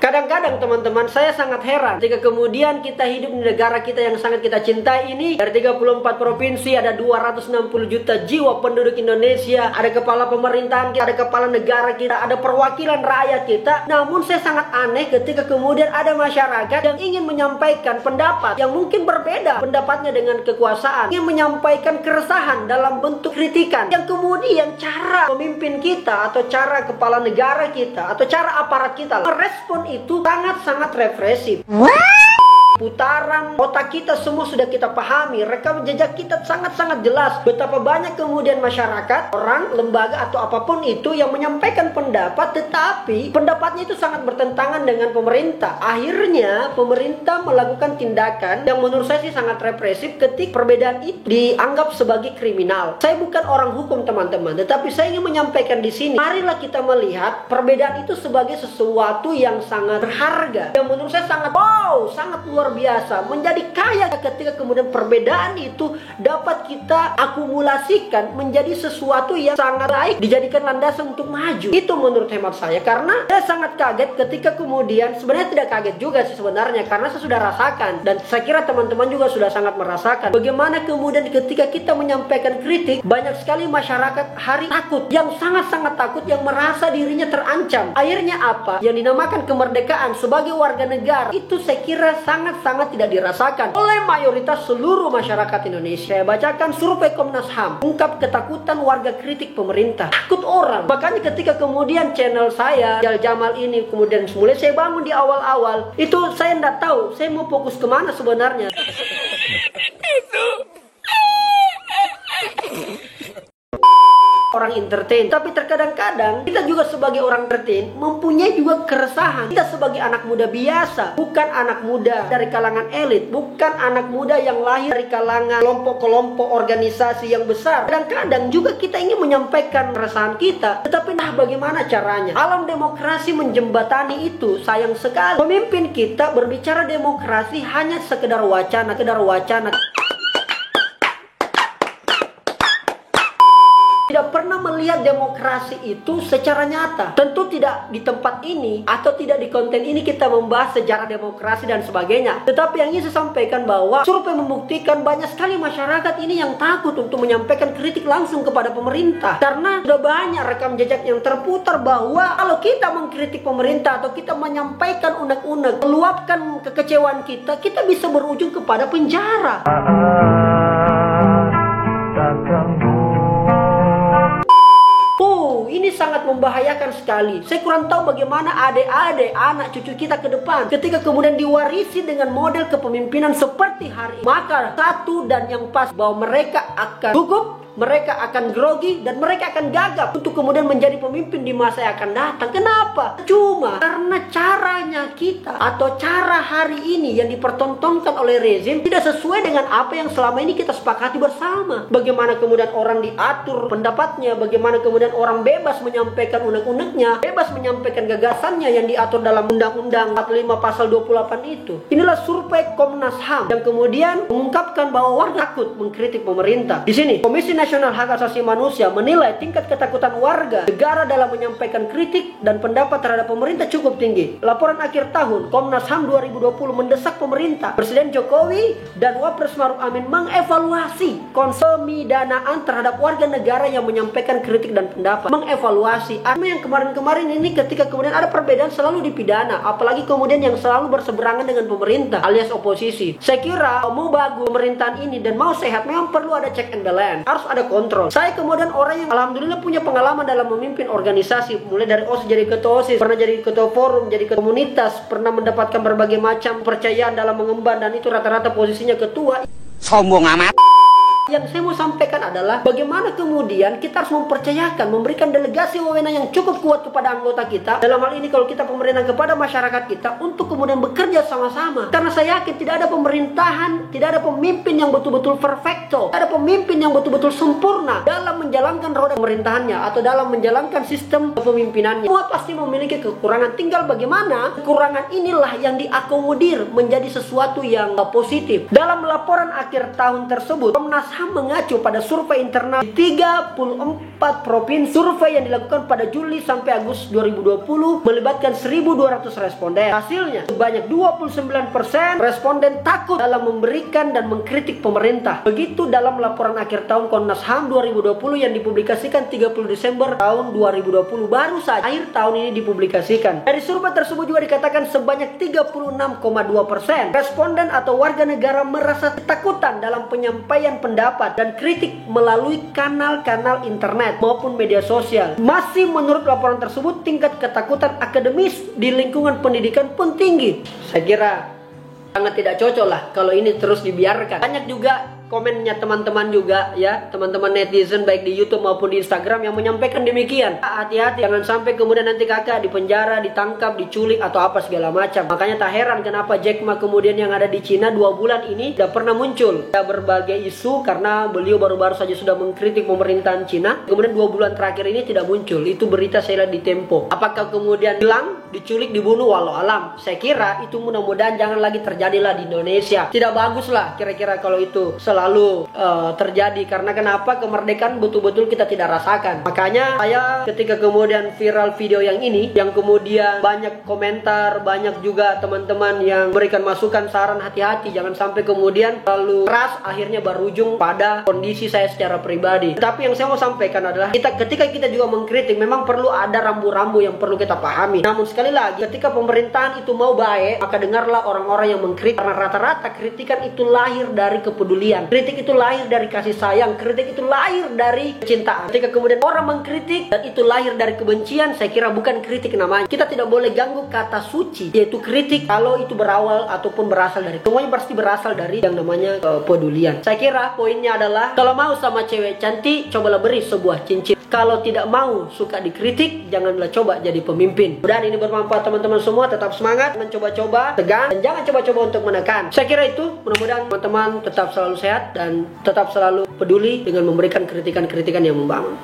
Kadang-kadang teman-teman, saya sangat heran jika kemudian kita hidup di negara kita yang sangat kita cintai ini. Dari 34 provinsi ada 260 juta jiwa penduduk Indonesia. Ada kepala pemerintahan kita, ada kepala negara kita, ada perwakilan rakyat kita. Namun saya sangat aneh ketika kemudian ada masyarakat yang ingin menyampaikan pendapat yang mungkin berbeda pendapatnya dengan kekuasaan, ingin menyampaikan keresahan dalam bentuk kritikan, yang kemudian cara pemimpin kita atau cara kepala negara kita atau cara aparat kita merespon itu sangat-sangat represif. Putaran otak kita semua sudah kita pahami, rekam jejak kita sangat-sangat jelas betapa banyak kemudian masyarakat, orang, lembaga atau apapun itu yang menyampaikan pendapat, tetapi pendapatnya itu sangat bertentangan dengan pemerintah. Akhirnya pemerintah melakukan tindakan yang menurut saya sih sangat represif ketika perbedaan itu dianggap sebagai kriminal. Saya bukan orang hukum teman-teman, tetapi saya ingin menyampaikan di sini, marilah kita melihat perbedaan itu sebagai sesuatu yang sangat berharga, yang menurut saya sangat sangat luar biasa, menjadi kaya ketika kemudian perbedaan itu dapat kita akumulasikan menjadi sesuatu yang sangat baik, dijadikan landasan untuk maju. Itu menurut hemat saya, karena saya sangat kaget ketika kemudian, sebenarnya tidak kaget juga sih sebenarnya, karena saya sudah rasakan dan saya kira teman-teman juga sudah sangat merasakan bagaimana kemudian ketika kita menyampaikan kritik, banyak sekali masyarakat hari takut, yang sangat-sangat takut, yang merasa dirinya terancam. Akhirnya apa? Yang dinamakan kemerdekaan sebagai warga negara itu saya kira sangat tidak dirasakan oleh mayoritas seluruh masyarakat Indonesia. Saya bacakan survei Komnas HAM, ungkap ketakutan warga kritik pemerintah. Takut orang. Makanya ketika kemudian channel saya Jal Jamal ini kemudian mulai saya bangun di awal-awal, itu saya tidak tahu saya mau fokus kemana sebenarnya. Orang entertain, tapi terkadang-kadang kita juga sebagai orang entertain mempunyai juga keresahan. Kita sebagai anak muda biasa, bukan anak muda dari kalangan elit, bukan anak muda yang lahir dari kalangan kelompok-kelompok organisasi yang besar. Kadang-kadang juga kita ingin menyampaikan keresahan kita, tetapi bagaimana caranya? Alam demokrasi menjembatani itu, sayang sekali. Pemimpin kita berbicara demokrasi hanya sekedar wacana. Tidak pernah melihat demokrasi itu secara nyata. Tentu tidak di tempat ini atau tidak di konten ini kita membahas sejarah demokrasi dan sebagainya. Tetapi yang ingin saya sampaikan bahwa survei membuktikan banyak sekali masyarakat ini yang takut untuk menyampaikan kritik langsung kepada pemerintah. Karena sudah banyak rekam jejak yang terputar bahwa kalau kita mengkritik pemerintah atau kita menyampaikan unek-unek, meluapkan kekecewaan kita, kita bisa berujung kepada penjara. Ini sangat membahayakan sekali. Saya kurang tahu bagaimana adik-adik, anak cucu kita ke depan ketika kemudian diwarisi dengan model kepemimpinan seperti hari ini. Maka satu dan yang pas bahwa mereka akan gugup, mereka akan grogi, dan mereka akan gagap untuk kemudian menjadi pemimpin di masa yang akan datang. Kenapa? Cuma karena caranya kita atau cara hari ini yang dipertontonkan oleh rezim tidak sesuai dengan apa yang selama ini kita sepakati bersama. Bagaimana kemudian orang diatur pendapatnya, bagaimana kemudian orang bebas menyampaikan unek-uneknya, bebas menyampaikan gagasannya yang diatur dalam Undang-Undang 45 pasal 28 itu. Inilah survei Komnas HAM yang kemudian mengungkapkan bahwa warga takut mengkritik pemerintah. Di sini Komisi Nasional Hak Asasi Manusia menilai tingkat ketakutan warga negara dalam menyampaikan kritik dan pendapat terhadap pemerintah cukup tinggi. Laporan akhir tahun Komnas HAM 2020 mendesak pemerintah, Presiden Jokowi dan Wapres Maruf Amin mengevaluasi konsep pemidanaan terhadap warga negara yang menyampaikan kritik dan pendapat. Mengevaluasi. Yang kemarin-kemarin ini ketika kemudian ada perbedaan selalu dipidana, apalagi kemudian yang selalu berseberangan dengan pemerintah alias oposisi. Saya kira mau bagus pemerintahan ini dan mau sehat memang perlu ada check and balance. Harus ada kontrol. Saya kemudian orang yang alhamdulillah punya pengalaman dalam memimpin organisasi, mulai dari OSIS jadi ketua OSIS, pernah jadi ketua forum, jadi ketua komunitas, pernah mendapatkan berbagai macam kepercayaan dalam mengemban, dan itu rata-rata posisinya ketua. Sombong amat. Yang saya mau sampaikan adalah bagaimana kemudian kita harus mempercayakan, memberikan delegasi wewenang yang cukup kuat kepada anggota kita. Dalam hal ini kalau kita pemerintahan kepada masyarakat kita untuk kemudian bekerja sama-sama. Karena saya yakin tidak ada pemerintahan, tidak ada pemimpin yang betul-betul perfecto, tidak ada pemimpin yang betul-betul sempurna dalam menjalankan roda pemerintahannya atau dalam menjalankan sistem kepemimpinannya. Semua pasti memiliki kekurangan. Tinggal bagaimana kekurangan inilah yang diakomodir menjadi sesuatu yang positif. Dalam laporan akhir tahun tersebut, Komnas HAM mengacu pada survei internal di 34 provinsi. Survei yang dilakukan pada Juli sampai Agustus 2020 melibatkan 1.200 responden. Hasilnya, sebanyak 29% responden takut dalam memberikan dan mengkritik pemerintah. Begitu dalam laporan akhir tahun Komnas HAM 2020 yang dipublikasikan 30 Desember tahun 2020. Baru saja akhir tahun ini dipublikasikan. Dari survei tersebut juga dikatakan sebanyak 36,2% responden atau warga negara merasa ketakutan dalam penyampaian pendapat dan kritik melalui kanal-kanal internet maupun media sosial. Masih menurut laporan tersebut, tingkat ketakutan akademis di lingkungan pendidikan pun tinggi. Saya kira sangat tidak cocok lah kalau ini terus dibiarkan. Banyak juga komennya teman-teman juga ya, teman-teman netizen baik di YouTube maupun di Instagram yang menyampaikan demikian. Hati-hati, jangan sampai kemudian nanti kakak dipenjara, ditangkap, diculik atau apa segala macam. Makanya tak heran kenapa Jack Ma kemudian yang ada di Cina 2 bulan ini tidak pernah muncul. Ada berbagai isu karena beliau baru-baru saja sudah mengkritik pemerintahan Cina. Kemudian 2 bulan terakhir ini tidak muncul. Itu berita saya lihat di Tempo. Apakah kemudian hilang, diculik, dibunuh, walau alam. Saya kira itu mudah-mudahan jangan lagi terjadilah di Indonesia. Tidak bagus lah kira-kira kalau itu selalu terjadi, karena kenapa, kemerdekaan betul-betul kita tidak rasakan. Makanya saya ketika kemudian viral video yang ini, yang kemudian banyak komentar, banyak juga teman-teman yang memberikan masukan, saran, hati-hati jangan sampai kemudian terlalu keras akhirnya berujung pada kondisi saya secara pribadi. Tapi yang saya mau sampaikan adalah ketika kita juga mengkritik memang perlu ada rambu-rambu yang perlu kita pahami. Namun sekali lagi, ketika pemerintahan itu mau baik, maka dengarlah orang-orang yang mengkritik, karena rata-rata kritikan itu lahir dari kepedulian. Kritik itu lahir dari kasih sayang, kritik itu lahir dari kecintaan. Ketika kemudian orang mengkritik dan itu lahir dari kebencian, saya kira bukan kritik namanya. Kita tidak boleh ganggu kata suci, yaitu kritik, kalau itu berawal ataupun berasal dari, semuanya pasti berasal dari yang namanya kepedulian. Saya kira poinnya adalah, kalau mau sama cewek cantik, cobalah beri sebuah cincin. Kalau tidak mau, suka dikritik, janganlah coba jadi pemimpin. Mudah-mudahan ini bermanfaat teman-teman semua. Tetap semangat, mencoba-coba, tegang, dan jangan coba-coba untuk menekan. Saya kira itu. Mudah-mudahan teman-teman tetap selalu sehat dan tetap selalu peduli dengan memberikan kritikan-kritikan yang membangun.